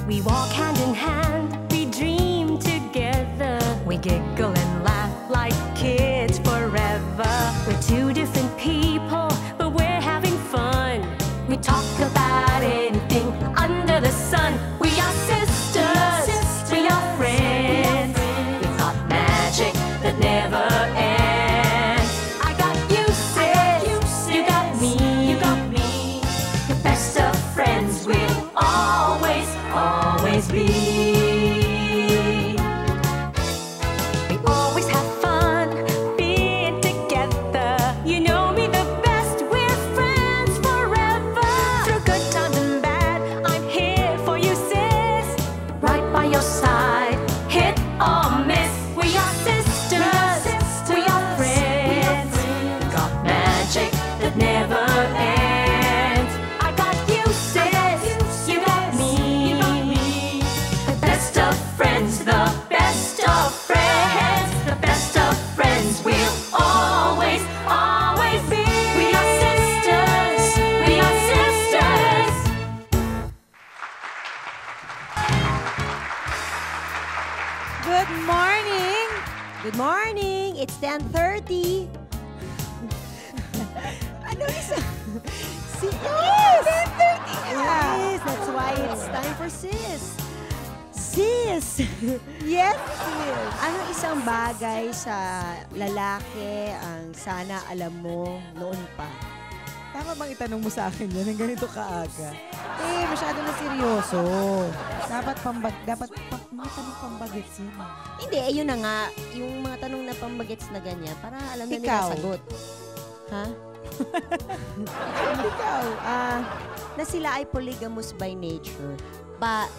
We walk hand in hand, we dream together. We giggle and laugh like kids forever. We're two different people, but we're having fun. We talk about anything under the sun. We are sisters, we are friends. We've got magic that never ends. I got you, sis, you got me. The best of friends will always, always be. We always have fun being together. You know me the best, we're friends forever. Through good times and bad, I'm here for you, sis. Right by your side, hit or miss. We are sisters, we are friends. Got magic that never ends. I got you, sis, you got me. The best of friends, the best of friends. The best of friends will always, always be. We are sisters, we are sisters. Good morning! Good morning! It's 10:30. Ano isa? Yes! 10:30 Yes! That's why it's time for sis. Sis! Yes, sis! Ano isang bagay sa lalaki ang sana alam mo noon pa? Tama bang itanong mo sa akin yan ng ganito kaaga? Masyado na seryoso. Dapat mga tanong pambagets yun. Hindi, ayun na nga. Yung mga tanong na pambagets na ganyan, para alam na nila Ikaw. sagot. Ha? Ikaw. Na sila ay polygamous by nature.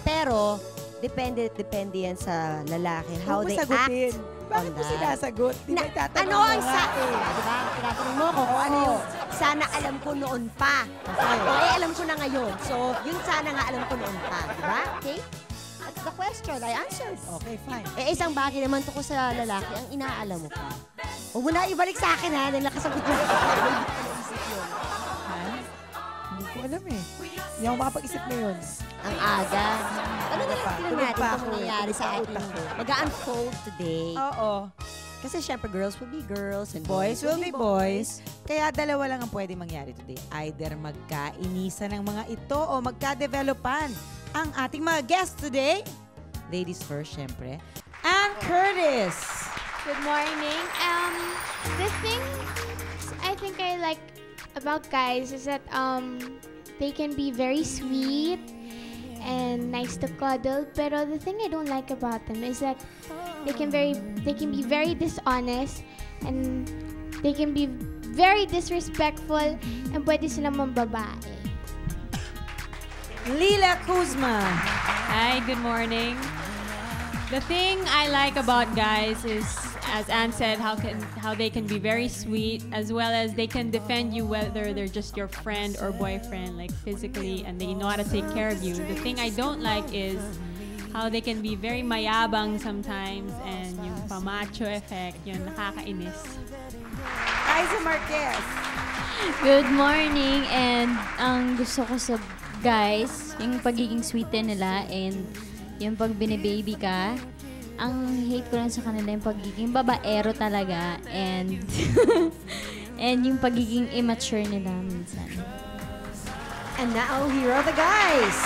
Pero, depende yan sa lalaki. How Huwag mo they sagutin. act Bakit on mo that. sinasagot? Di ba itatanong Ano mo ang nga eh. Diba? Tinatanong mo ko kung ano yung sana alam ko noon pa. Okay, alam ko na ngayon. So, yung sana nga alam ko noon pa. Diba? Okay? That's the question. I answered. Okay, fine. Isang bagay naman to ko sa lalaki, ang inaalam mo pa. Huwag mo na ibalik sa akin, ha? Dahil nakasagot mo. Hindi ko alam eh. Hindi ako makapag-isip ngayon. Ang aga. Ano na lang tingnan Tulog natin pa itong ako. nangyayari sa Tulog ating pa ako. mag-unfold today. Oo. Kasi syempre, girls will be girls and Boys will be boys. Kaya dalawa lang ang pwede mangyari today. Either magkainisan ng mga ito o magka-developan ang ating mga guests today. Ladies first, syempre. Ann Curtis. Good morning. The thing I think I like about guys is that they can be very sweet and nice to cuddle. Pero the thing I don't like about them is that they can be very dishonest and they can be very disrespectful and pwede silang mambabae. Lila Kuzma. Hi, good morning. The thing I like about guys is, as Anne said, how they can be very sweet, as well as they can defend you whether they're just your friend or boyfriend, like physically, and they know how to take care of you. The thing I don't like is how they can be very mayabang sometimes, and yung pamacho effect, yung nakakainis. Aiza Marquez. Good morning, and ang gusto ko sa guys, yung pagiging sweet din nila and yung pag binibaby ka. Ang hate ko lang sa kanila yung pagiging babaero talaga and and yung pagiging immature nila minsan. And now, here are the guys.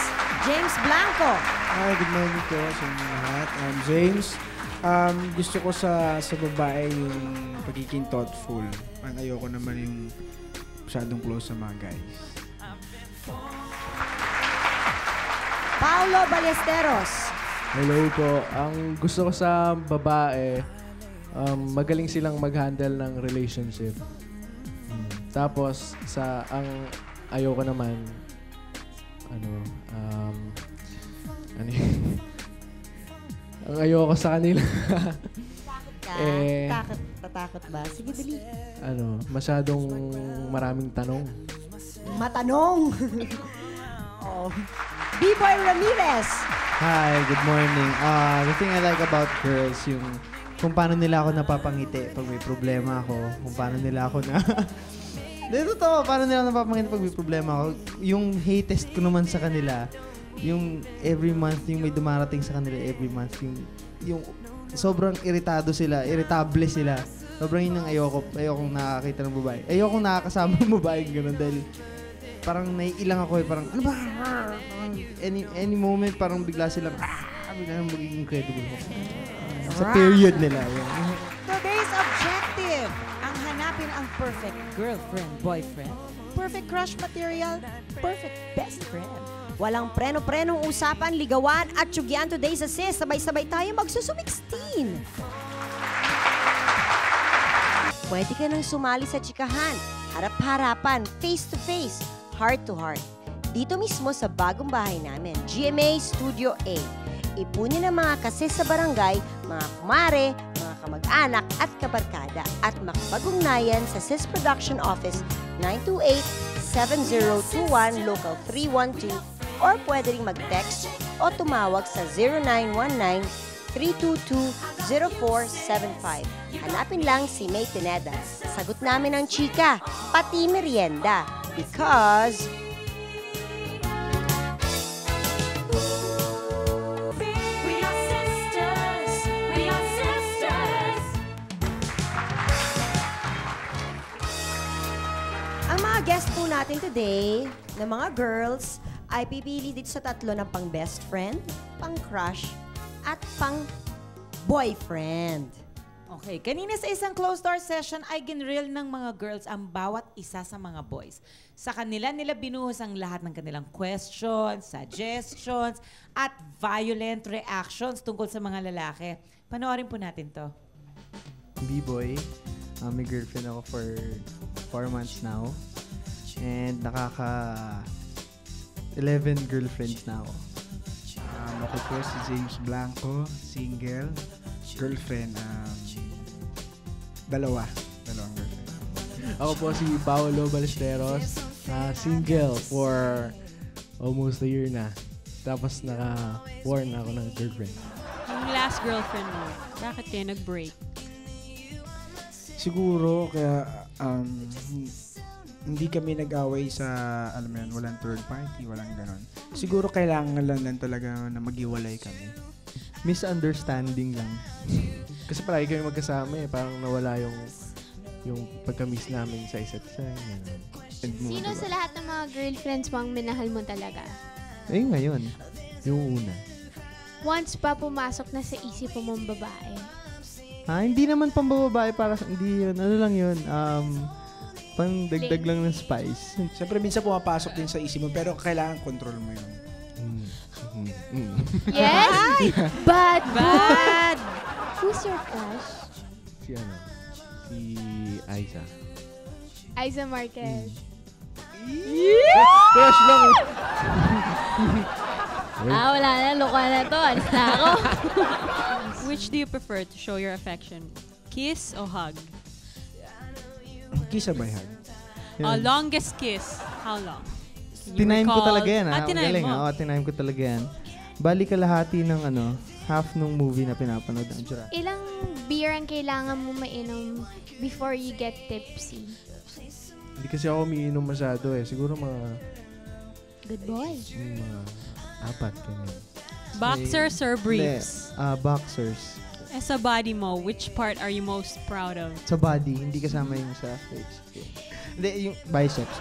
James Blanco. Hi, good morning po sa inyo lahat. I'm James. Gusto ko sa babae yung pagiging thoughtful. Ayoko naman yung masyadong close sa mga guys. Paulo Ballesteros. Hello po. Ang gusto ko sa babae, magaling silang mag-handle ng relationship. Tapos, ang ayoko naman, ang ayoko sa kanila. Tatakot ba? Sige, dali. Masyadong maraming tanong. Matanong. B-Boy Ramirez. Hi, good morning. The thing I like about girls, yung kung paano nila ako napapangiti pag may problema ako, kung paano nila ako na... Totoo, paano nila napapangiti pag may problema ako. Yung hate test ko naman sa kanila, yung every month, yung may dumarating sa kanila every month, yung sobrang irritable sila. Sobrang yun ang ayokong nakakita ng babae. Ayokong nakakasama ng babae gano'n dahil parang naiilang ako parang, ano ba? Any moment, parang bigla silang magiging incredible ako. Sa period nila. Yun. Today's objective, ang hanapin ang perfect girlfriend, boyfriend, perfect crush material, perfect best friend. Walang preno-prenong usapan, ligawan at tsugian today sa sis. Sabay-sabay tayo magsusumixteen. Pwede ka nang sumali sa chikahan, harap-harapan, face-to-face, heart-to-heart. Dito mismo sa bagong bahay namin, GMA Studio A. Ipunin ang mga kasis sa barangay, mga kumare, mga kamag-anak at kabarkada at makapag-ugnayan sa SIS Production Office 928-7021 Local 312 or pwede ring mag-text o tumawag sa 0919-322-0475. Hanapin lang si May Pineda. Sagot namin ang chika, pati merienda. Because We are sisters. We are sisters. ang mga guest po natin today na mga girls ay pipili dito sa tatlo ng pang best friend, pang crush, at pang boyfriend. Okay, kanina sa isang closed-door session ay ginreel ng mga girls ang bawat isa sa mga boys. Sa kanila nila binuhos ang lahat ng kanilang questions, suggestions, at violent reactions tungkol sa mga lalaki. Panoorin po natin to. B-boy, may girlfriend ako for 4 months now. And 11 girlfriends na ako. Ako po si James Blanco, single, girlfriend, dalawang girlfriend. Ako po si Paolo Ballesteros, single for almost a year na. Tapos naka-warn ako ng girlfriend. Yung last girlfriend mo, bakit kayo nag-break? Siguro, kaya hindi kami nag-away sa, alam mo yan, walang third party, walang ganon. Siguro kailangan lang talaga na maghiwalay kami. Misunderstanding lang. Kasi palagi kami magkasama Parang nawala yung pagka-miss namin sa isa't isa. Sino sa lahat ng mga girlfriends mo ang minahal mo talaga? Ngayon. Yung una. Once pa pumasok na sa isip mo mong babae. Hindi naman pambababae hindi yun. Ano lang yun? Pang dagdag lang ng spice. Siyempre, minsan pumapasok din sa isip mo, pero kailangan control mo yun. Yes? Bad! Who's your crush? Si Aiza. Aiza Marquez. Crush lang Wala na. Luka na to. Alis na ako. Which do you prefer to show your affection? Kiss o hug? Kiss by hug. Longest kiss. How long? Can you Tinaym ko recall? talaga yan. Tinaym Galing, mo. tinaym ko talaga yan. Bali kalahati ng half nung movie na pinapanood ng Jura. Ilang beer ang kailangan mo mainom before you get tipsy? Hindi kasi ako umiinom masyado Siguro mga Good boy. mga 4 ganyan. Boxers or briefs? Boxers. Sa body mo, which part are you most proud of? Sa body, hindi kasama yung sa face. Hindi, yung biceps.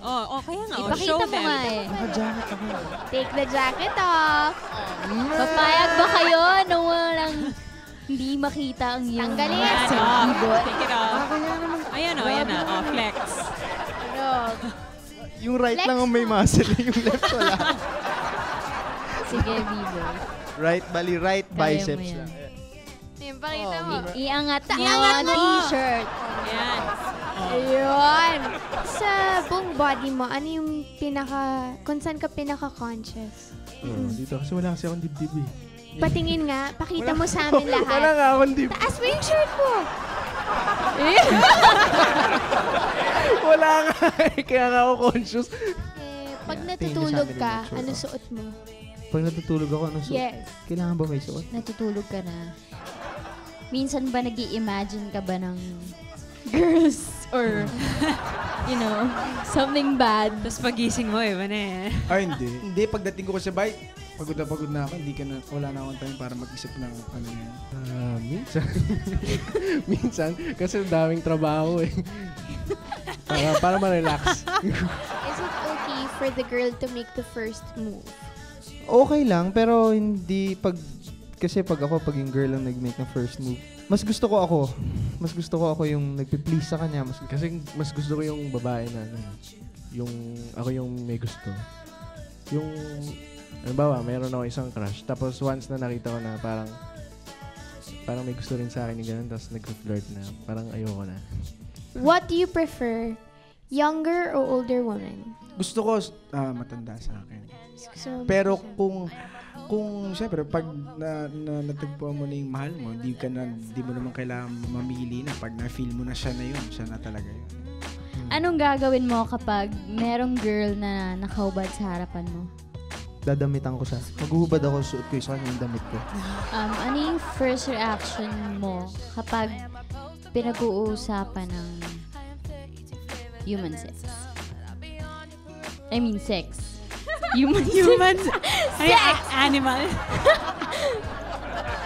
Kaya nga. Ipakita Show mo them. nga Naka-jacket ako. Take the jacket off. Papayag ba kayo na walang hindi makita ang iyong Tanggalin. Ayan, sexy take it off. Ayan na. Flex. Yung right Flex lang ang may muscle, yung left wala. Sige, B-boy. Right mo biceps yan. lang. Yung pakita mo. Iangat mo Iangat ang mo. t-shirt. Ayan. Ayun. Sa buong body mo, ano yung kung saan ka pinaka-conscious? Dito kasi wala kasi akong dibdib Patingin nga, pakita mo sa amin lahat. Wala nga akong dibdib. Taas mo yung shirt mo. Wala nga Kaya nga ako conscious. Pag natutulog ka, ano suot mo? Pag natutulog ako, anong suot? Yes. Kailangan ba may suot? Natutulog ka na. Minsan ba nag-i-imagine ka ba ng girls or, you know, something bad. Tapos pagising mo, iba na eh. Ay, hindi. Hindi, pagdating ko sa bike, pagod na ako, wala na akong time para mag-isip ng ano yan. Minsan. Minsan. Kasi daming trabaho eh. Para ma-relax. Is it okay for the girl to make the first move? Okay lang, pero hindi kasi pag yung girl ang nag-make ng first move, mas gusto ko ako yung nagpi-please sa kanya. Kasi mas gusto ko yung babae na ako yung may gusto. Yung, halimbawa, mayroon ako isang crush. Tapos once na nakita ko na parang may gusto rin sa akin yung ganun, tapos nag-flirt na, parang ayoko na. What do you prefer? Younger or older woman? Gusto ko matanda sa akin. So, Pero kung siyempre, pag natagpuan mo na yung mahal mo, di mo naman kailangan mamili na. Pag na-feel mo na siya na yun, siya na talaga yun. Anong gagawin mo kapag merong girl na nakahubad sa harapan mo? Dadamitan ko siya. Maghuhubad ako, suot ko sa kanya yung damit ko. Ano yung first reaction mo kapag pinag-uusapan ng human sex? I mean sex. Human Sex! Animal.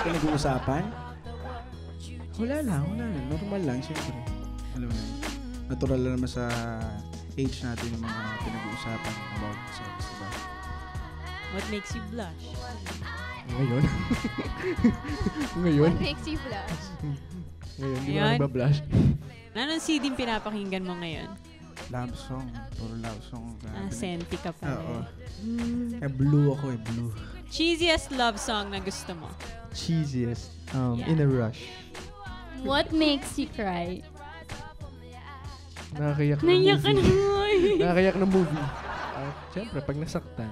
Pinag-uusapan? Wala lang. Normal lang, siyempre. Alam mo yun. Natural lang naman sa age natin yung mga pinag-uusapan about sex, diba? What makes you blush? Ngayon? Ngayon? what makes you blush? Ngayon, di ba Ngayon? nagbablush? Anong CD yung pinapakinggan mo ngayon? Love song. Puro love song. Senti ka pa. Oo. Blue ako blue. Cheesiest love song na gusto mo? Cheesiest. Yeah. In a Rush. What makes you cry? Nakakayak ng Naiyak ka movie. na. Nakakayak ng movie. Siyempre, pag nasaktan.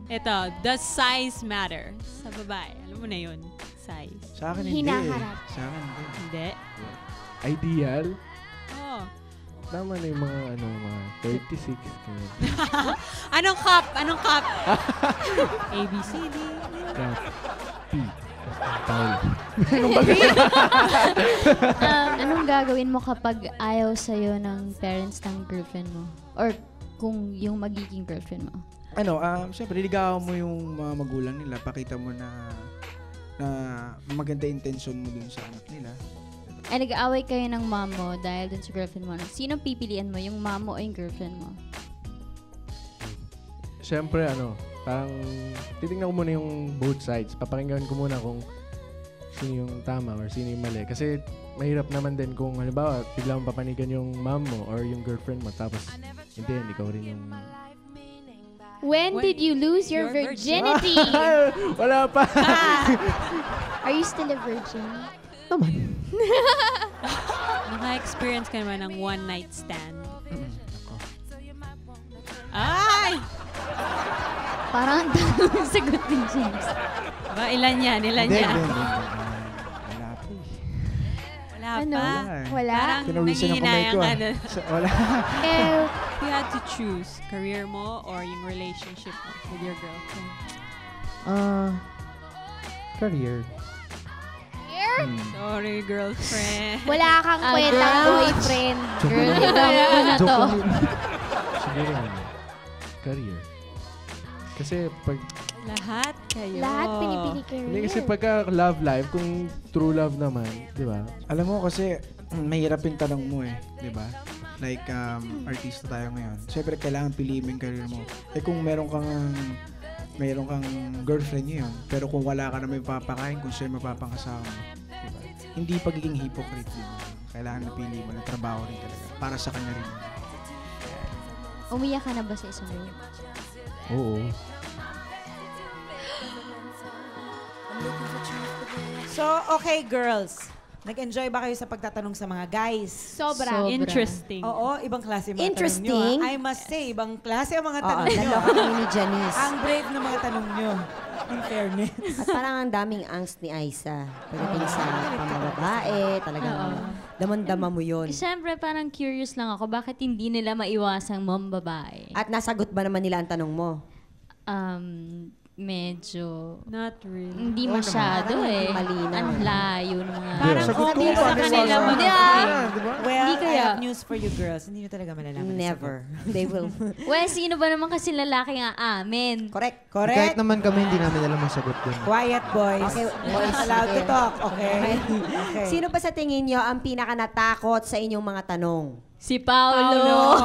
Ito, does size matter? Sa babae, alam mo na yun. Size. Sa akin hindi. Hinaharap. Sa akin hindi. Hindi? Ideal? Oh. Tama na yung mga 36. Anong cup? A, B, C, D. P. Paul. Anong gagawin mo kapag ayaw sa'yo ng parents ng girlfriend mo? Or kung yung magiging girlfriend mo? Siyempre, ligawan mo yung mga magulang nila. Pakita mo na maganda intention mo dun sa anak nila. Ay, nag-aaway kayo ng mom mo dahil dun sa girlfriend mo. Sino pipilian mo? Yung mom mo o yung girlfriend mo? Siyempre, parang titignan ko muna yung both sides. Papakinggan ko muna kung sino yung tama or sino yung mali. Kasi mahirap naman din kung halimbawa, bigla mong papanigan yung mom mo or yung girlfriend mo. Tapos, hindi, ikaw rin yung... When did you lose your virginity? Wala pa! Are you still a virgin? Naka-experience ka naman ng one night stand. Ay! Parang ang sagot ni James. Ba, ilan yan? Hindi. Wala pa. Wala pa. Wala. Parang Pinawisan ang kamay ko. nangihinayang Wala. If you had to choose, career mo or yung relationship mo with your girlfriend? Career. Sorry, girlfriend. Wala kang kwentang boyfriend. Girl, ibang ko na to. Siguro career. Kasi pag... Lahat kayo. Lahat pinipili career. Hindi kasi pagka love life, kung true love naman, di ba? Alam mo kasi, mahirap yung tanong mo di ba? Like, artista tayo ngayon. Siyempre, kailangan piliin mo yung career mo. Kung meron kang girlfriend yun, pero kung wala ka na may papakain, kung siya mapapangasawa mo, diba? Hindi pagiging hypocrite yun. Kailangan napili mo na trabaho rin talaga. Para sa kanya rin. Umiyak ka na ba sa isang girl? Oo. So, okay, girls. Nag-enjoy ba kayo sa pagtatanong sa mga guys? Sobra. Interesting. Oo, ibang klase yung mga Interesting. tanong nyo. I must say, ibang klase ang mga tanong nyo. Naloka kami ni Janice. Ang brave ng mga tanong nyo. In fairness. At parang ang daming angst ni Aiza. Pagdating sa pambabae, talagang daman-dama mo yun. Siyempre, parang curious lang ako, bakit hindi nila maiwasang mom babae? At nasagot ba naman nila ang tanong mo? medyo Not really. hindi masyado eh. Malinaw. Ang layo ng mga... Parang Sagot ko, obvious sa paano kanila wala? mag- Di ba? Well, Hindi I kaya. have news for you girls. Hindi nyo talaga malalaman. ang Never. They will. Well, sino ba naman kasi lalaki nga amin? Correct. sagot. Kahit Correct. naman kami, hindi namin alam ang sagot dun. Quiet, boys. Okay, Boys allowed to talk, okay? Okay. Sino ba sa tingin nyo ang pinaka natakot sa inyong mga tanong? Si Paolo.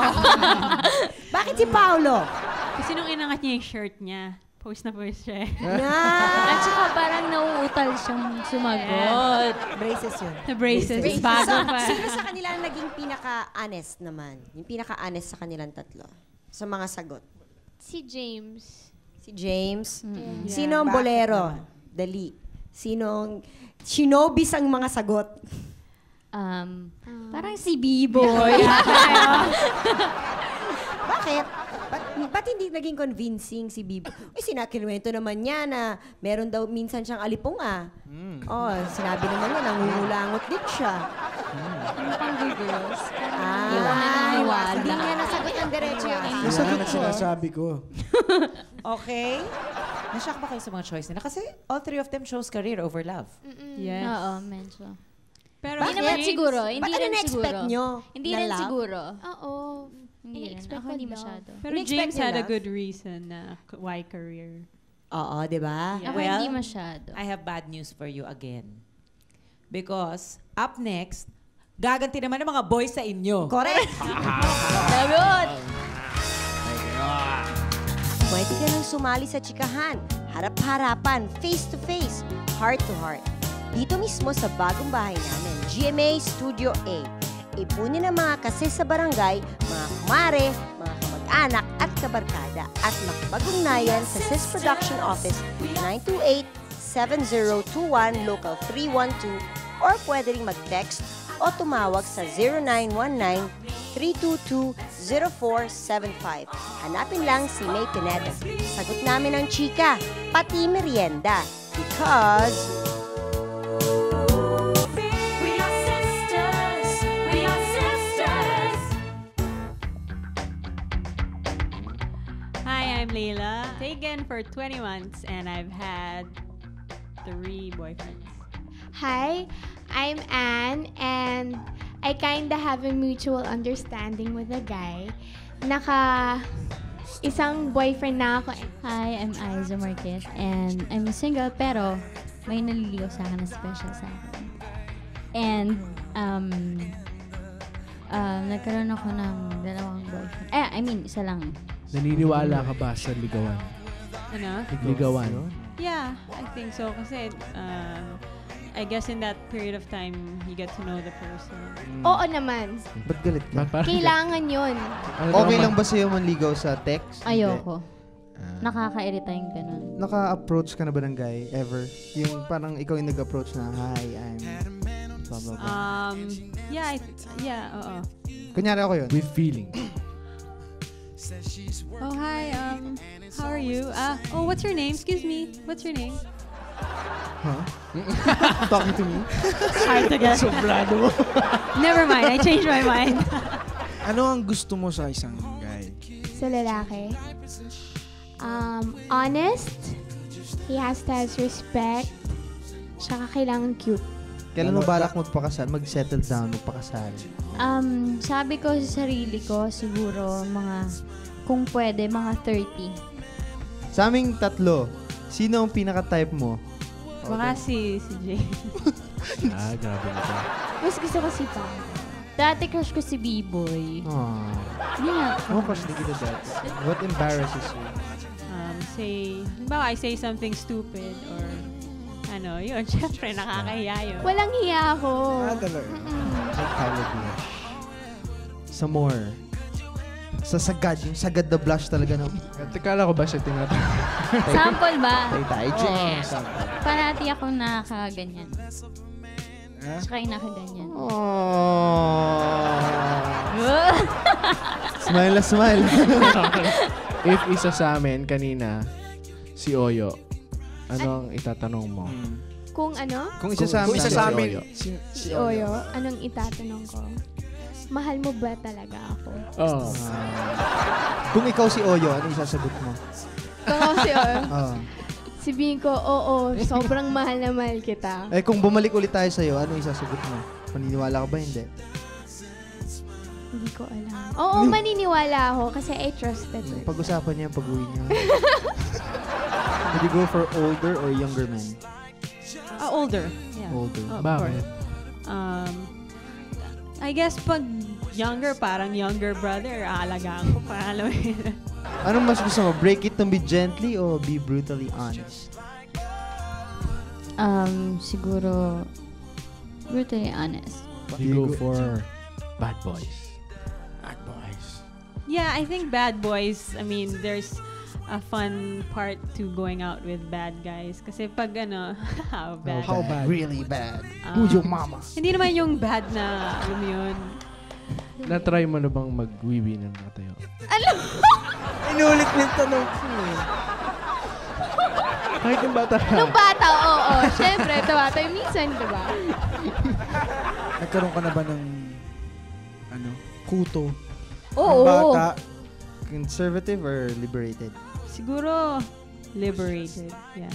Bakit si Paolo? Kasi nung inangat niya yung shirt niya, post na post siya. At saka parang nauutal siyang sumagot. Braces yun. The braces. Bago pa. Sino sa kanila ang naging pinaka-honest naman? Yung pinaka-honest sa kanilang tatlo? Sa mga sagot? Si James. Si James. Yeah. Sino ang Bakit bolero? naman? Dali. Sinong shinobis ang mga sagot? Parang si B-Boy. Bakit? Ba't hindi naging convincing si Bibo? Uy, sinakilwento naman niya na meron daw minsan siyang alipong Oh, sinabi naman niya, nangungulangot din siya. Ano pang girls? Hindi niya nasagot ng diretso yung Yan ang sinasabi ko. Okay. Nashock ba kayo sa mga choice nila? Kasi all three of them chose career over love. Yes. Oo, medyo. Pero Hindi naman James- siguro. Ba't Hindi ano rin na-expect siguro. nyo? Hindi Na rin love? siguro. Oo. Hindi rin. Ini-expect Ako ko hindi love. masyado. Pero In-expect James niyo had a love? good reason na why career. Oo, di ba? Ako Well, hindi masyado. I have bad news for you again. Because up next, gaganti naman ng mga boys sa inyo. Correct. Sagot! Pwede ka nang sumali sa chikahan, harap-harapan, face-to-face, heart-to-heart. Dito mismo sa bagong bahay namin, GMA Studio A. Ipunin ang mga kasi sa barangay, mga kumare, mga kamag-anak at kabarkada at makipag-ugnayan sa SIS Production Office 928-7021 Local 312 or pwede ring mag-text o tumawag sa 0919-322-0475. Hanapin lang si May Pineda. Sagot namin ang chika, pati merienda. Because... We are sisters. We are sisters. Hi, I'm Leila. Taken for 20 months and I've had 3 boyfriends. Hi, I'm Anne, and I kinda have a mutual understanding with a guy. Isang boyfriend na ako. Hi, I'm Aiza Marquez and I'm single pero may naliligaw sa akin na special sa akin. And nagkaroon ako ng 2 boyfriend. Isa lang. Naniniwala ka ba sa ligawan? Ano? Ligawan. Yeah, I think so. Kasi I guess in that period of time, you get to know the person. Oo naman. Ba't galit ka? Kailangan yun. Okay lang ba sa'yo manligaw sa text? Ayoko. Nakakairita yung ganun. Naka-approach ka na ba ng guy ever? Yung parang ikaw yung nag-approach na, hi, I'm... Blah, blah, blah. Oo. Kunyari ako yun. With feeling. Oh, hi, how are you? What's your name? Excuse me. What's your name? Huh? Talking to me? Hard to get. Sobrado mo. Never mind, I changed my mind. Ano ang gusto mo sa isang guy? Sa lalaki. Honest. He has to have respect. Tsaka kailangan cute. Kailan mo balak magpakasal? Mag-settle down, magpakasal? Sabi ko sa sarili ko, siguro kung pwede, mga 30. Sa aming tatlo, sino ang pinaka-type mo? Baka si James. Grabe na to. Mas gusto ko si Pam. Dati crush ko si B-Boy. Hindi nga. Crush na kita dati. What embarrasses you? I say something stupid or yun, syempre, nakakahiya yun. Walang hiya ako. Talaga. Like Tyler Blush. Sa more. Sa sagad. Yung sagad na blush talaga ng... Kala ko ba siya tinatanong? Sample ba? Tay James. Parati akong nakakaganyan. Ha? Tsaka yung nakaganyan. Smile na smile. If isa sa amin kanina, si Oyo, ano ang itatanong mo? Kung ano? Kung isa sa Kung amin. isa sa amin, Oyo. Si Oyo. Anong itatanong ko? Mahal mo ba talaga ako? Oh. Kung ikaw si Oyo, ano isasagot mo? Kung ako si Oyo. sabihin ko, oo, sobrang mahal na mahal kita. Eh, kung bumalik ulit tayo sa'yo, ano isasagot mo? Maniniwala ka ba? Hindi. Hindi ko alam. Oo, maniniwala ako kasi I trusted her. Pag-usapan niya yung pag-uwi niya. Would you go for older or younger men? Older. Yeah. Older. Of Bakit? course. I guess pag younger, parang younger brother, aalagaan ko pa. Alam mo yun. Anong mas gusto mo? Break it to be gently or be brutally honest? Siguro, brutally honest. You go for bad boys. Bad boys. Yeah, I think bad boys, I mean, there's a fun part to going out with bad guys. Kasi pag how bad. How bad? Really bad. Um, Who's your mama? Hindi naman yung bad na, alam mo yun. Na-try mo na bang mag-wiwi ng nakatayo? Inulit mo yung tanong ko eh. Kahit yung bata ka. Nung bata, oo. Siyempre, bata. Minsan, diba? Nagkaroon ka na ba ng kuto? Oo. Ng bata? Conservative or liberated? Siguro, liberated. Yeah.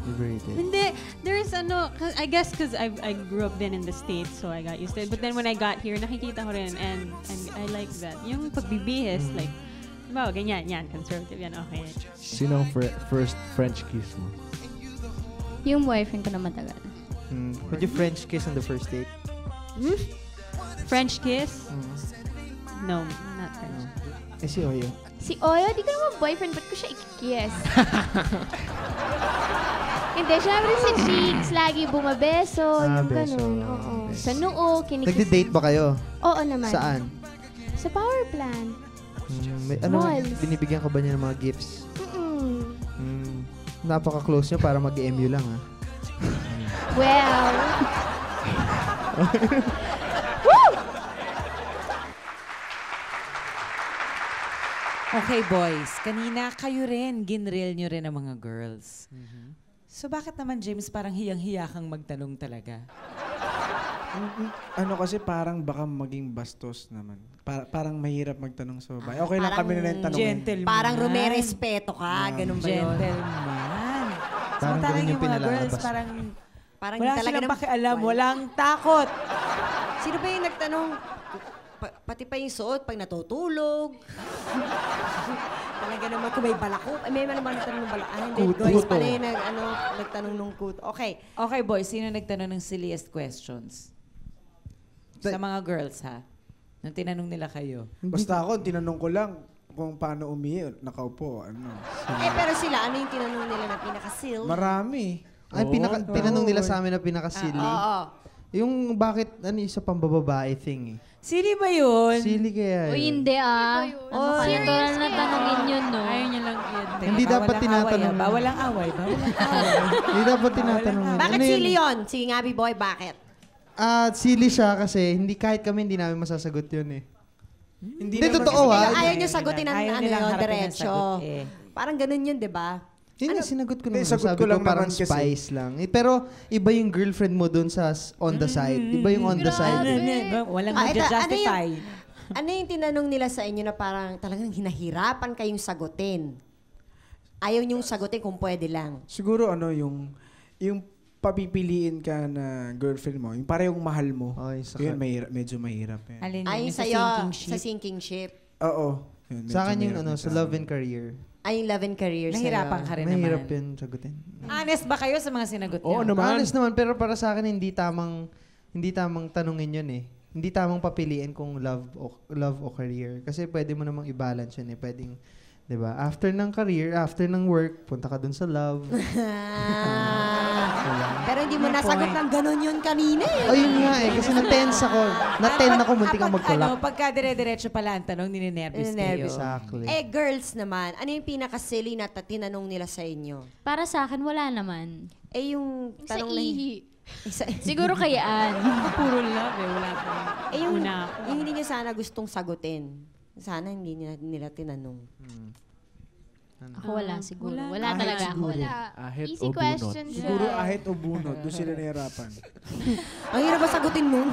Liberated. Hindi, there's I guess because I grew up then in the States, so I got used to it. But then when I got here, nakikita ko rin, and I like that. Yung pagbibihis, like, diba, ganyan, yan, conservative, yan, okay. Sino ang first French kiss mo? Yung boyfriend ko na matagal. Would you French kiss on the first date? French kiss? No, not French. Eh, si Oyo. Si Oyo, di ko naman boyfriend, ba't ko siya ikikiss? Hindi, syempre si Cheeks, lagi bumabeso, yung beso. ganun. Oo. Sa noo, kinikiss. Nagdi-date ba kayo? Oo naman. Saan? Sa power plant. Ano, Malls. binibigyan ka ba niya ng mga gifts? Mm-mm. Napaka-close niya para mag-MU lang, ha? Well. Okay, boys. Kanina kayo rin, ginreel nyo rin ang mga girls. So bakit naman, James, parang hiyang-hiya kang magtanong talaga? Kasi parang baka maging bastos naman. Parang mahirap magtanong sa babae. Okay lang Parang kami na yung tanongin. Gentleman. Parang rumerespeto ka, ganun ba yun? Gentleman. Parang Samantalang ganun yung yung mga girls, pinalalabas. Parang wala talaga silang nam- pakialam, Wala. walang takot. Sino ba yung nagtanong? Pati pa yung suot pag natutulog. Talaga naman kung may balako. Ay, may naman nagtanong ng balako. Hindi. Guys, pala yung nagtanong nung kuto. Okay. Okay, boys, sino nagtanong ng silliest questions? Sa mga girls, ha? Nung tinanong nila kayo. Basta ako, tinanong ko lang kung paano umihi. Nakaupo, Pero sila, ano yung tinanong nila na pinaka-seal? Marami. Ay, tinanong nila sa amin na pinaka-silly. Oo. Yung bakit, isa pang bababae thing eh. Silly ba yun? Silly kaya O yun. hindi Oh, natural na tanongin yun, no? Ayaw niya lang yan. Hindi dapat tinatanong. Bawal ang away. Bawal ang away. Hindi dapat tinatanong. yun. Bakit Ano yun? silly yun? Sige nga, B-boy, bakit? Silly siya kasi kahit kami hindi namin masasagot yun eh. Hindi Hindi, naman totoo, kasi- ah. Ayaw niyo sagutin ang Ayaw ano nilang yun, harapin ang diretso. sagot eh. Parang ganun yun, di ba? Hindi, sinagot ko Hindi, naman. sagot Sabi ko ko lang parang naman kasi. spice lang. Pero iba yung girlfriend mo dun sa on the side. Iba yung on the side. Walang Ito, mag-justify. Ano yung tinanong nila sa inyo na parang talagang hinahirapan kayong sagutin? Ayaw niyong sagutin kung pwede lang. Siguro yung papipiliin ka na girlfriend mo, yung parehong mahal mo. Ay, Yun, medyo mahirap. Alin Ay, yun? Sa sa'yo, sinking sa ship? sinking ship. Oo. Yun, Sa akin medyo yung mahirap sa yung love and career. Ay, yung love and career sa'yo. Nahirapan ka rin Mahirap naman. yun sagutin. Honest ba kayo sa mga sinagot niyo? Oo naman. Honest naman, pero para sa akin hindi tamang tanungin yun eh. Hindi tamang papiliin kung love o career. Kasi pwede mo namang i-balance yun eh. Pwedeng, di ba? After ng career, after ng work, punta ka dun sa love. Pero hindi mo nasagot ng ganun yun kanina eh. Ayun nga eh. Kasi na-tense ako. Na-10 ako, muntik kang mag-collapse. Pagka dire-diretso pala ang tanong, ninenervous kayo. Ninenervous. Exactly. Girls naman, ano yung pinaka-silly na tinanong nila sa inyo? Para sa akin, wala naman. Yung Sa tanong na ihi. Siguro kayaan. Puro love eh. Wala pa. yung Una. hindi niyo sana gustong sagutin. Sana hindi nila tinanong. Ako wala siguro. Wala talaga ako. Wala. Ahit Easy o bunot? questions. Siguro ahit o bunot. Doon sila nahirapan. Ang hirap ba sagutin nun?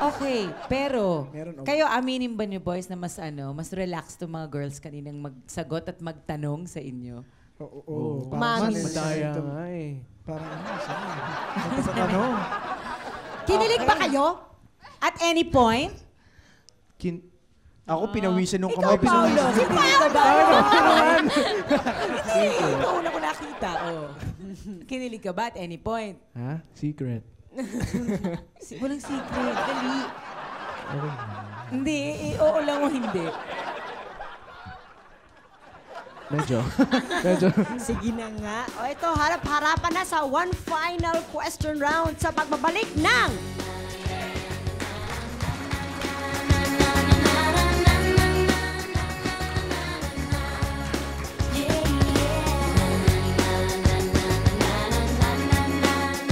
Okay, pero Meron, kayo aminin ba niyo boys na mas relaxed to mga girls kaninang magsagot at magtanong sa inyo? Oo. Mami. Madaya nga eh. Parang sa tanong. Kinilig ba kayo? At any point? Ako, pinawisan nung Ikaw, kamay. Paolo. Si Paolo ba? Ikaw una ko nakita. Oh. Kinilig ka ba at any point? Ha? Secret. Walang secret. Dali. Okay. Hindi. Oo lang o hindi. Medyo. Sige na nga. O ito, harap-harapan na sa one final question round sa pagbabalik ng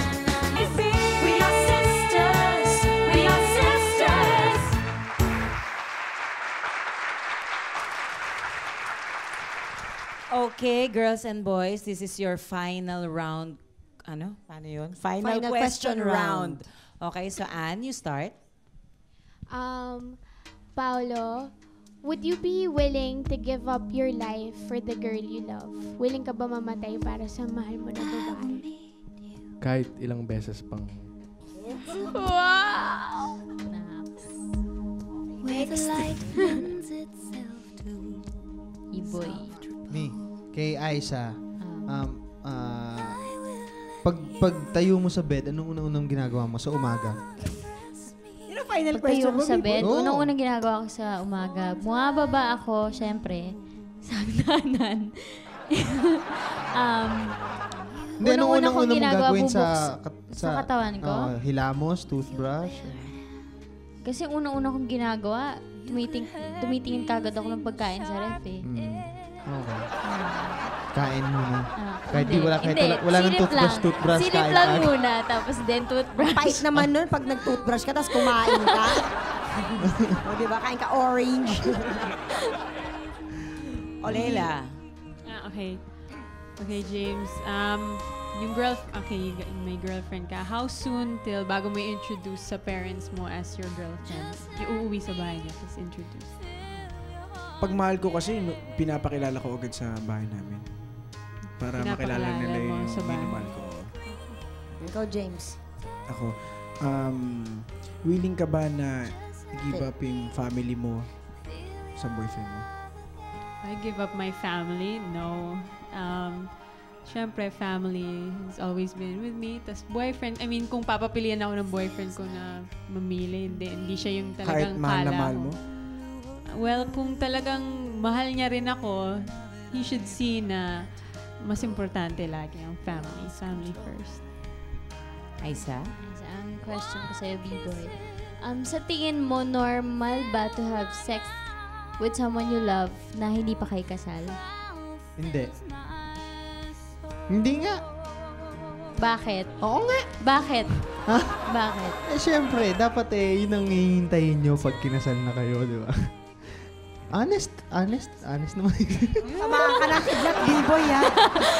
We are sisters. We are sisters. Okay, girls and boys, this is your final round. Ano? Paano yun? Final question round. Okay, so Anne, you start. Paolo, would you be willing to give up your life for the girl you love? Willing ka ba mamatay para sa mahal mo na babae? Kahit ilang beses pang Wow! Iboy. Me, kay Aisha, pag tayo mo sa bed, anong unang ginagawa mo sa umaga? Yun ang final Pag tayo question ko mo. sa bed, Oo. unang-unang ginagawa ko sa umaga, bumababa ako, syempre, sa hagdanan. Hindi, anong Unang-una unang kong mong ginagawa, gagawin sa katawan ko? Hilamos, toothbrush? Kasi unang-una kong ginagawa, tumitingin kagad ako ng pagkain sa ref eh. Okay. Kain muna. Kahit Hindi. wala nang Silip toothbrush, Silip kain lang agad. muna, tapos then toothbrush. Pait naman nun pag nag-toothbrush ka, tapos kumain ka. O, diba? Kain ka orange. O, Leila. Okay. Okay, James. May girlfriend ka. How soon till bago mo i-introduce sa parents mo as your girlfriend? Uuwi sa bahay niya, tapos introduce. Pag mahal ko kasi, pinapakilala ko agad sa bahay namin. Para makilala nila mo yung sa bahay. minamahal ko. Ikaw, James. Ako, willing ka ba na i-give up yung family mo sa boyfriend mo? I give up my family? No. Siyempre, family has always been with me. Tapos boyfriend, kung papapilian ako ng boyfriend ko na mamili, hindi siya yung Kahit talagang mahal na kala mahal ko. mo? Well, kung talagang mahal niya rin ako, he should see na mas importante lagi ang family. Family first. Aisa? Ang question ko sa'yo, B-boy. Sa tingin mo, normal ba to have sex with someone you love na hindi pa kayo kasal? Hindi. Hindi nga. Bakit? Oo nga. Bakit? Bakit? Syempre, dapat yun ang hihintayin nyo pag kinasal na kayo, di ba? Honest naman. Samahan ka ng kidlat, B-boy, ha?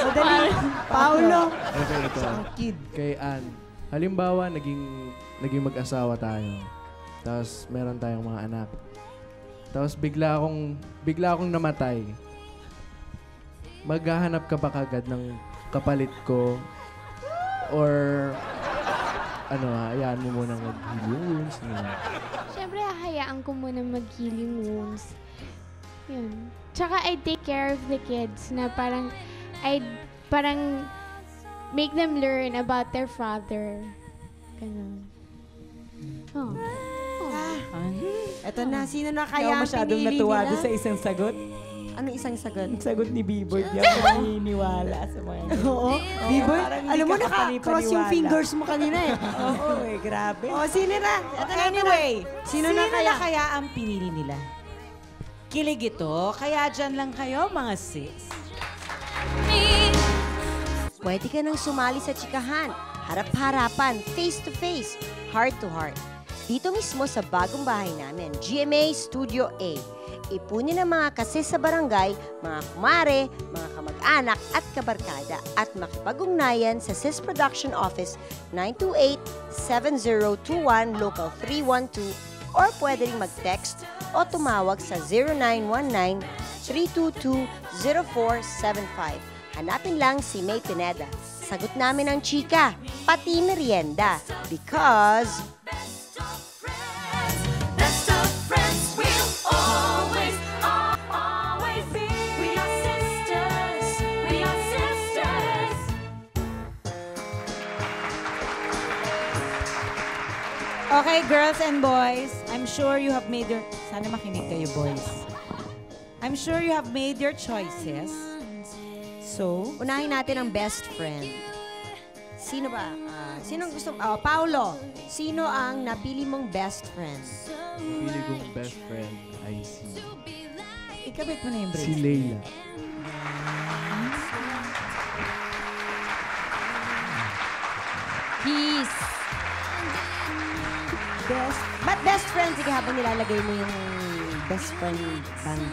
Madali. Paolo. ito. Kid. Kay Ann. Halimbawa, naging mag-asawa tayo. Tapos meron tayong mga anak. Tapos bigla akong namatay. Maghahanap ka ba kagad ng kapalit ko? Or hayaan mo munang mag-heal yung wounds? Siyempre, hahayaan ko muna mag-heal yung wounds. Yun. Tsaka, I'd take care of the kids na parang make them learn about their father. Ganun. Oh. Eto na, sino na Kaya kaya ang masyadong pinili natuwa nila? doon sa isang sagot. Anong isang sagot? Ang sagot ni B-Boy, di ako naniniwala sa mga yun. Oo. B-boy, parang hindi alam mo, ka naka-cross yung kapanipaniwala. fingers mo kanina eh. Oo, grabe. O, sino na? Eto na, Anyway, Sino na kaya? kaya ang pinili nila? Kilig ito, kaya dyan lang kayo, mga sis. Pwede ka nang sumali sa chikahan. Harap-harapan, face-to-face, heart-to-heart. Dito mismo sa bagong bahay namin, GMA Studio A. Ipunin ang mga kasis sa barangay, mga kumare, mga kamag-anak at kabarkada at makipag-ugnayan sa SIS Production Office 928-7021 Local 312 or pwede ring mag-text o tumawag sa 0919-322-0475. Hanapin lang si May Pineda. Sagot namin ang chika, pati merienda. Because... Best of friends will always, always be. We are sisters. We are sisters. Okay, girls and boys, I'm sure you have made your... Sana makinig kayo, boys. I'm sure you have made your choices. So, Unahin natin ang best friend. Sino ba? Sinong gusto? Paolo, sino ang napili mong best friend? Pili kong best friend ay ikabit mo na yung si bracelet. Leila. Peace. Ba't best friend? Sige, habang nilalagay mo yung best friend band.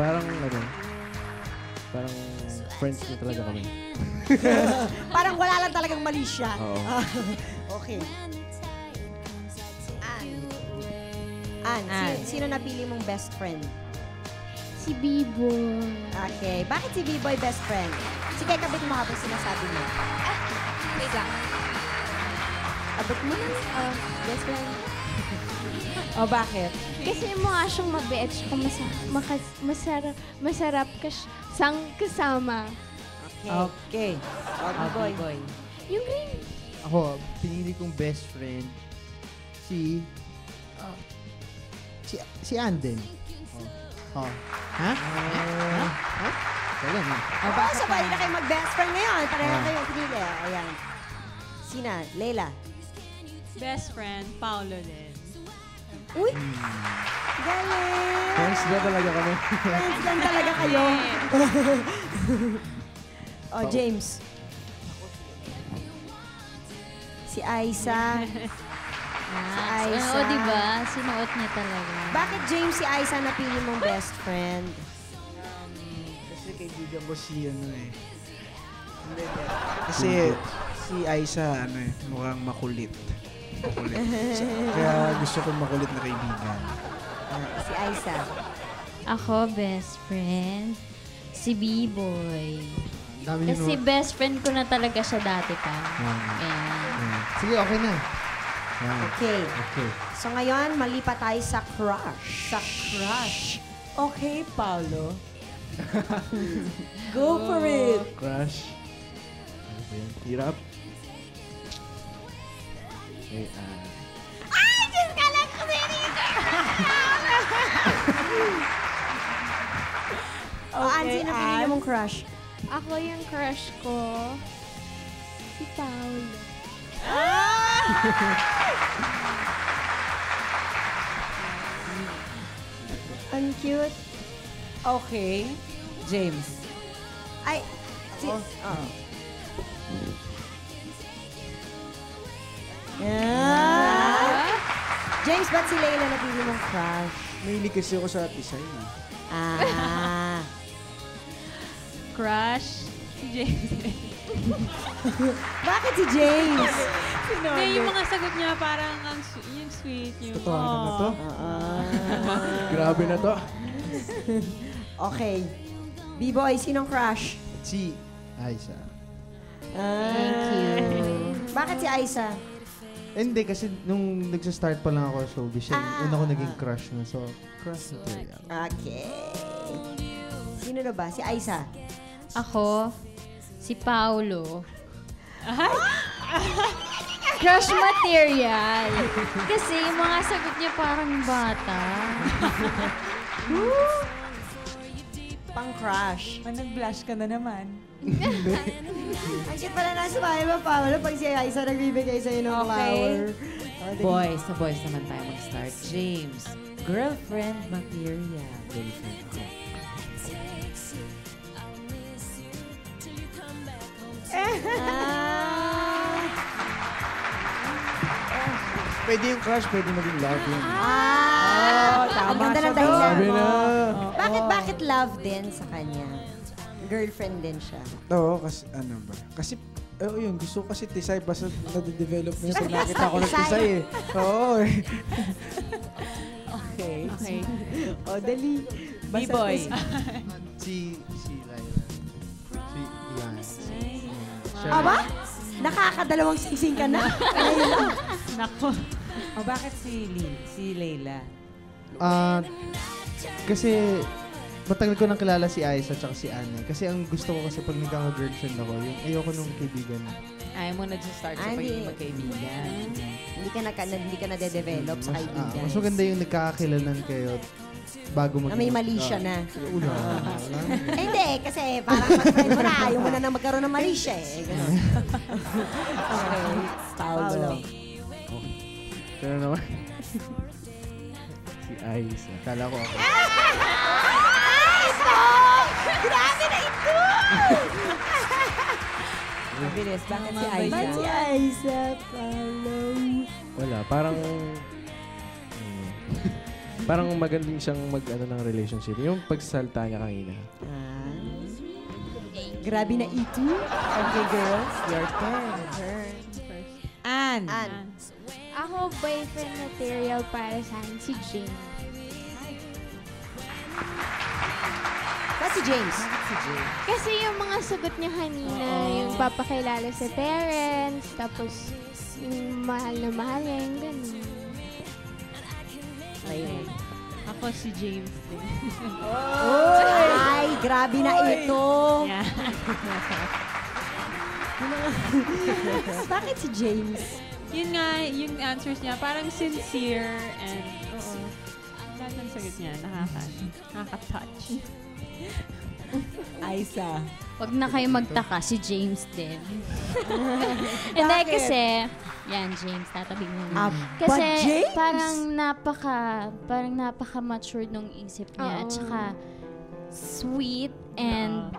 Parang parang friends na talaga kami. Parang wala lang talagang mali siya. Oo. Okay. Ann, sino napili mong best friend? Si Bibo. Okay. Bakit si B-Boy best friend? Sige, kabit mo habang sinasabi mo. Wait lang. Abot mo na. Best friend. O, bakit? Kasi mukha siyang mabait kung masarap ka sang kasama. Okay. B-Boy. boy. Yung green. Ako, pinili kong best friend si Anden. Oh. Ha? Wala na. Sabay na kayo mag-best friend ngayon. Pareho kayo pinili. Ayan. Sina? Leila. Best friend, Paolo din. Uy! Galing! Friends na talaga kami. Friends lang talaga kayo. Oh, James. Si Aiza. Si Aiza. Oo, diba? Sinuot niya talaga. Bakit James si Aiza napili mong best friend? Kasi kaibigan ko si Kasi si Aiza mukhang makulit. Kaya gusto kong makulit na kaibigan. Si Aiza. Ako, best friend, si B-Boy. Dami Kasi best friend ko na talaga siya dati pa. Ayan. Sige, okay na. Okay. Okay. So ngayon, malipat tayo sa crush. Sa crush. Okay, Paolo. Go for it. Crush. Ano ba yan? Hirap. Okay, Ay, Diyos ka lang ko sino pinili mong crush? Ako yung crush ko. Si Paolo. Ang cute. Okay. James. Ay, James, ba't si Leila napili mong crush? Mahilig kasi ako sa Tisay. Crush, si James. Bakit si James? Hindi, yung mga sagot niya parang yung sweet. Yung, totohanan na to? Ah. Grabe na to. Okay. B-Boy, sinong crush? Si Aiza. Thank you. Bakit si Aiza? Hindi, kasi nung nagsa-start pa lang ako sa showbiz, siya yung una ko naging crush na. So, crush material. Okay. Sino na ba? Si Aiza? Ako, si Paolo. Crush material. Kasi yung mga sagot niya parang bata. Pang-crush. Nag-blush ka na naman. Ang cute pala na sumaya mo, Paolo, pag si Aiza nagbibigay sa'yo ng flower. Boys, sa boys naman tayo mag-start. James, girlfriend material. Girlfriend. Pwede yung crush, pwede maging love yun. Ang ganda ng dahilan. Sabi na. Bakit love din sa kanya? Girlfriend din siya. Oo, kasi ano ba? Kasi, yun, gusto ko kasi Tisay. Basta nade-develop niya pag nakita ko ng Tisay eh. Oo eh. Okay. O, dali. B-boy. Si Laila. Aba? Nakakadalawang singsing ka na. Ngayon lang. Nako. O bakit si Layla? Kasi matagal ko nang kilala si Aiza at si Anne. Kasi ang gusto ko kasi pag nagkaka-girlfriend ako, yung ayoko nung kaibigan. Ayaw mo nag-start sa pagiging magkaibigan. Hindi ka na-develop sa kaibigan. Mas maganda yung nagkakakilalan kayo bago Na may mali siya na. Una. Hindi, kasi parang mag-friend mo na. Ayaw mo na nang magkaroon ng mali siya eh. Ganun. Okay. Paolo. Pero naman. Si Aiza. Kala ko ako. Grabe na ito! Mabilis, bakit si Ba't Aiza? si Aiza, Paolo? Wala, parang... parang magaling siyang ng relationship. Yung pagsalta niya kanina. Grabe na ito. Okay, girls, your turn. Anne. Ako, boyfriend material para sa akin, si James. Ba't si James? Kasi yung mga sagot niya kanina, yung papakilala sa parents, tapos yung mahal na mahal niya, yung ganun. Ayun. Ako si James din. Ay, grabe na ito. Yeah. Bakit si James? Yun nga, yung answers niya, parang sincere and, lahat ng sagot niya, nakaka-touch. Aiza. Wag na kayo magtaka, si James din. Hindi kasi, yan James, tatabi mo. Kasi James? parang napaka-mature nung isip niya. At saka, sweet and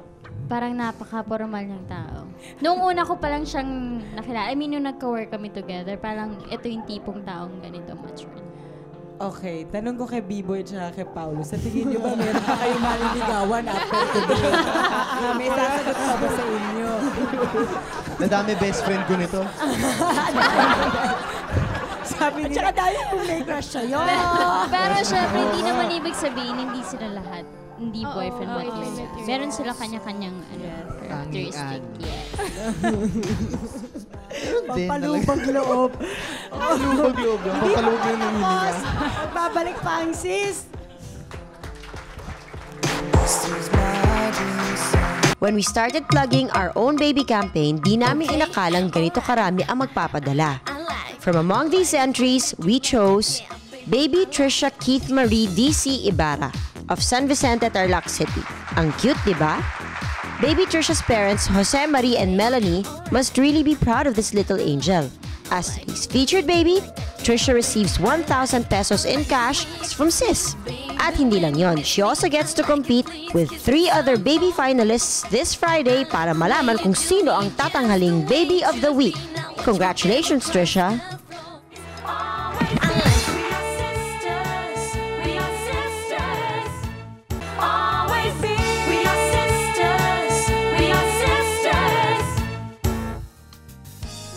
parang napaka-formal niyang tao. Noong una ko pa lang siyang nakilala, I mean, yung nagka-work kami together, parang ito yung tipong taong ganito mature. Okay, tanong ko kay B-Boy at kay Paolo. Sa tingin niyo ba meron pa kayong maliligawan after today? May sasagot pa ba sa inyo? Nadami best friend ko nito. Sabi At saka nila, dahil kung may crush sa'yo. Pero syempre, hindi naman ibig sabihin, hindi sila lahat. Hindi boyfriend boyfriend material. material. Meron sila kanya-kanyang characteristic. Tangian. Yes. Pampalubag loob. Pampalubag lang. Pampalubag lang ng Tapos, hininga. babalik pa ang sis. When we started plugging our own baby campaign, di namin inakalang ganito karami ang magpapadala. From among these entries, we chose Baby Trisha Keith Marie DC Ibarra of San Vicente, Tarlac City. Ang cute, di ba? Baby Trisha's parents, Jose Marie and Melanie, must really be proud of this little angel. As today's featured baby, Trisha receives 1,000 pesos in cash from Sis. At hindi lang yon, she also gets to compete with 3 other baby finalists this Friday para malaman kung sino ang tatanghaling Baby of the Week. Congratulations, Trisha!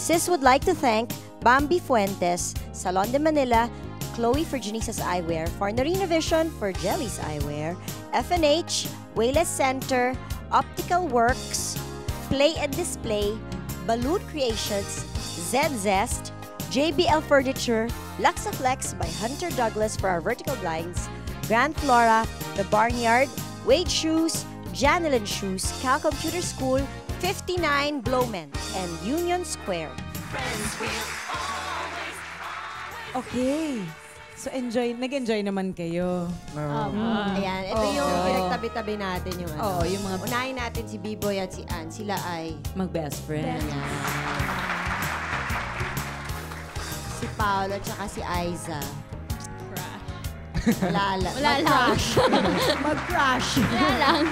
Sis would like to thank Bambi Fuentes, Salon de Manila, Chloe for Janice's Eyewear, Farnarina Vision for Jelly's Eyewear, FNH, Wayless Center, Optical Works, Play and Display, Balut Creations, Zest, JBL Furniture, Luxaflex by Hunter Douglas for our vertical blinds, Grand Flora, The Barnyard, Wade Shoes, Janilyn Shoes, Cal Computer School, 59 Blowmen, and Union Square. okay. So nag-enjoy naman kayo. Ayan, ito yung pinagtabi-tabi natin yung ano. Oo, yung mga Unahin natin si B-Boy at si Ann. Sila ay mag-best friend. si Paolo at saka si Aiza. Wala lang. Mag-crush. Wala lang.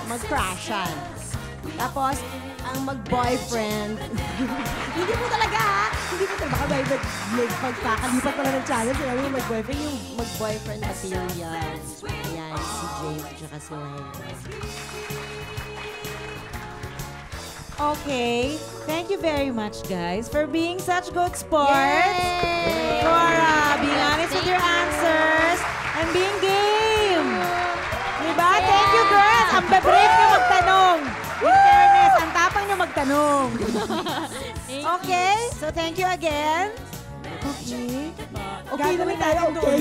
Mag-crushan. Tapos, ang mag-boyfriend. Hindi mo talaga ha? Hindi mo talaga. Baka may pagkakalipat pala ng channel. Sinabi mo mag-boyfriend. Yung mag-boyfriend material. Ayan, si James at saka si Ryan. Okay. Thank you very much, guys, for being such good sports. For being honest with your answers and being game. Diba? Thank you, girls. Ang brave nyo magtanong. In fairness, ang tapang nyo magtanong. long. Okay? So, thank you again. Okay. Okay naman tayo, okay.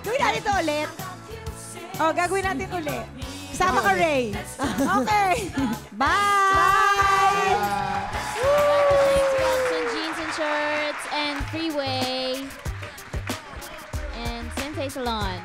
Gawin natin ito ulit. Oh, gagawin natin ulit. Kasama ka, Ray. Okay. Bye! Reaction Jeans and Shirts and Freeway and Sensei Salon.